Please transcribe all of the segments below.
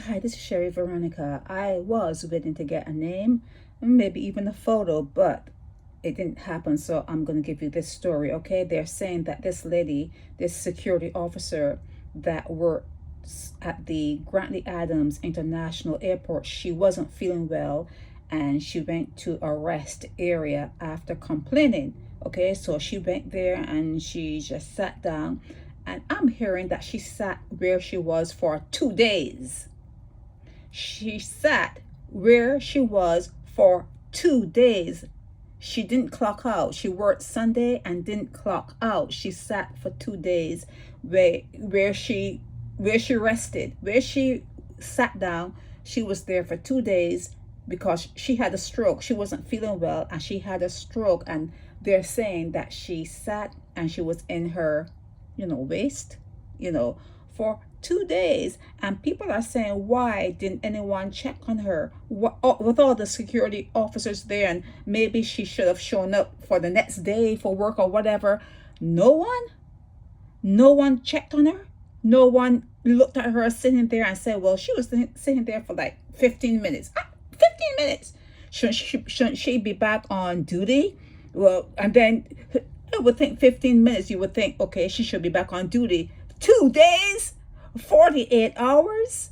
Hi, this is Sherry Veronica. I was waiting to get a name, maybe even a photo, but it didn't happen. So I'm going to give you this story, okay? They're saying that this lady, this security officer that worked at the Grantley Adams International Airport, she wasn't feeling well and she went to a rest area after complaining. Okay, so she went there and she just sat down. And I'm hearing that she sat where she was for 2 days. She sat where she was for 2 days. She didn't clock out. She worked Sunday and didn't clock out. She sat for 2 days where she rested, where she sat down. She was there for 2 days because she had a stroke. She wasn't feeling well and she had a stroke, and they're saying that she sat and she was in her waist, for 2 days. And people are saying, why didn't anyone check on her? With all the security officers there, and maybe she should have shown up for the next day for work or whatever. No one checked on her. No one looked at her sitting there and said, well, she was sitting there for like 15 minutes. 15 minutes. Shouldn't she be back on duty? Well, and then I would think 15 minutes, you would think, okay, she should be back on duty. 2 days? 48 hours?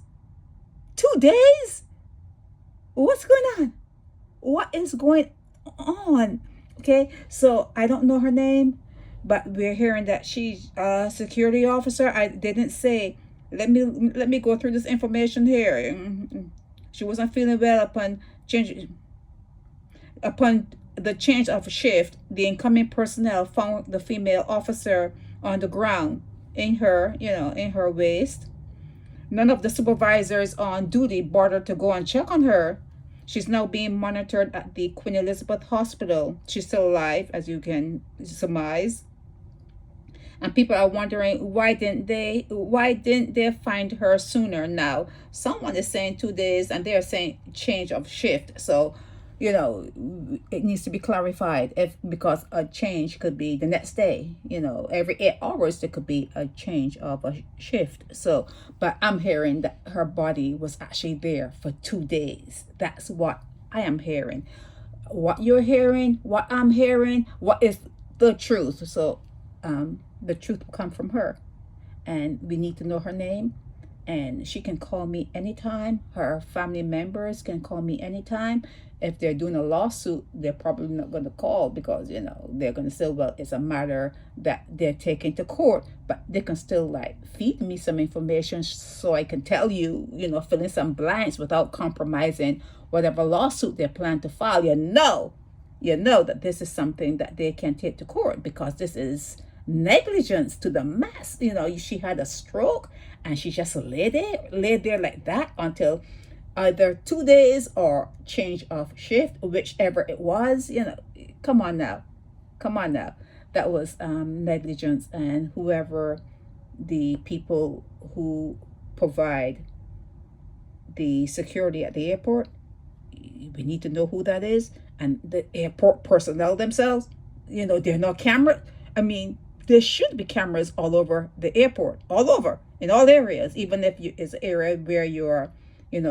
2 days? What's going on? What is going on? Okay, so I don't know her name, but we're hearing that she's a security officer. They didn't say. Let me go through this information here. She wasn't feeling well upon the change of shift. The incoming personnel found the female officer on the ground in her waist. None of the supervisors on duty bothered to go and check on her. She's now being monitored at the Queen Elizabeth Hospital. She's still alive, as you can surmise. And people are wondering, why didn't they find her sooner? Now someone is saying 2 days and they're saying change of shift. So it needs to be clarified, because a change could be the next day. Every 8 hours there could be a change of a shift. So, but I'm hearing that her body was actually there for 2 days. That's what I am hearing. What you're hearing, what I'm hearing, what is the truth? So the truth will come from her, and we need to know her name. And she can call me anytime. Her family members can call me anytime. If they're doing a lawsuit, they're probably not going to call, because they're going to say, well, it's a matter that they're taking to court. But they can still feed me some information so I can tell you, fill in some blanks without compromising whatever lawsuit they plan to file. You know that this is something that they can take to court, because this is negligence to the max. She had a stroke and she just laid there like that until either 2 days or change of shift, whichever it was. Come on now. That was negligence. And whoever the people who provide the security at the airport, we need to know who that is. And the airport personnel themselves, they're no camera. I mean, there should be cameras all over the airport, all over, in all areas. Even if it's an area where you're,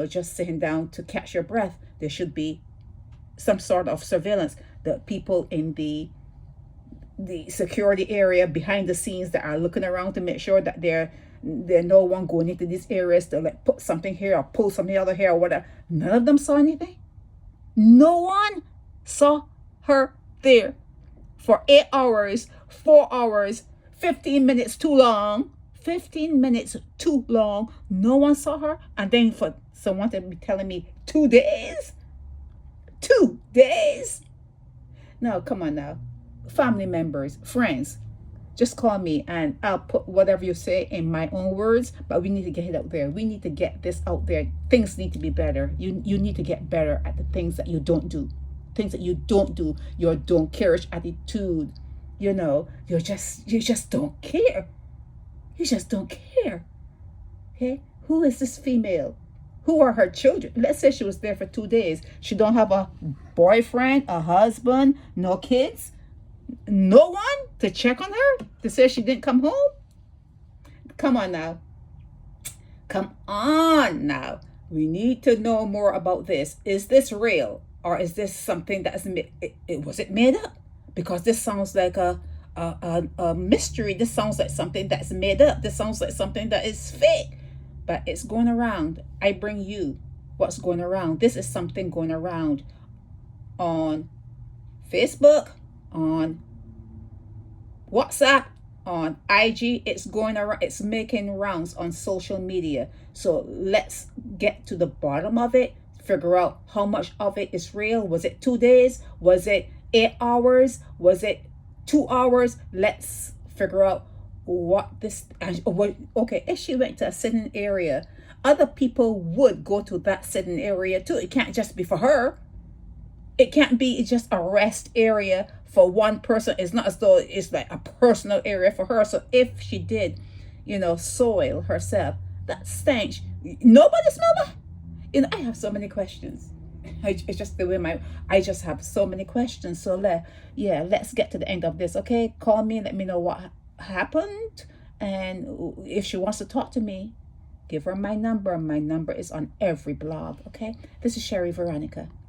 just sitting down to catch your breath, there should be some sort of surveillance. The people in the security area behind the scenes that are looking around to make sure that there's no one going into these areas to put something here or pull something out of here or whatever. None of them saw anything. No one saw her there for 8 hours, 4 hours, 15 minutes too long. 15 minutes too long. No one saw her. And then for someone to be telling me 2 days? 2 days? No, come on now. Family members, friends, just call me and I'll put whatever you say in my own words. But we need to get it out there. We need to get this out there. Things need to be better. You need to get better at the things that you don't do. Things that you don't do. Your don't care-ish attitude. You just don't care. You just don't care. Okay? Who is this female? Who are her children? Let's say she was there for 2 days. She don't have a boyfriend, a husband, no kids, no one to check on her, to say she didn't come home. Come on now. We need to know more about this. Is this real, or is this something that is was it made up? Because this sounds like a mystery. This sounds like something that's made up. This sounds like something that is fake, but it's going around. I bring you what's going around. This is something going around on Facebook, on WhatsApp, on IG. It's going around, it's making rounds on social media. So let's get to the bottom of it, figure out how much of it is real. Was it 2 days? Was it 8 hours? Was it 2 hours? Let's figure out what this, okay, if she went to a sitting area, other people would go to that sitting area too. It can't just be for her. It can't be just a rest area for one person. It's not as though it's like a personal area for her. So if she did, soil herself, that stench, nobody smell that. I have so many questions. It's just the way I just have so many questions. So let's get to the end of this. Okay, call me and let me know what happened. And if she wants to talk to me, give her my number. My number is on every blog. Okay, this is Sherry Veronica.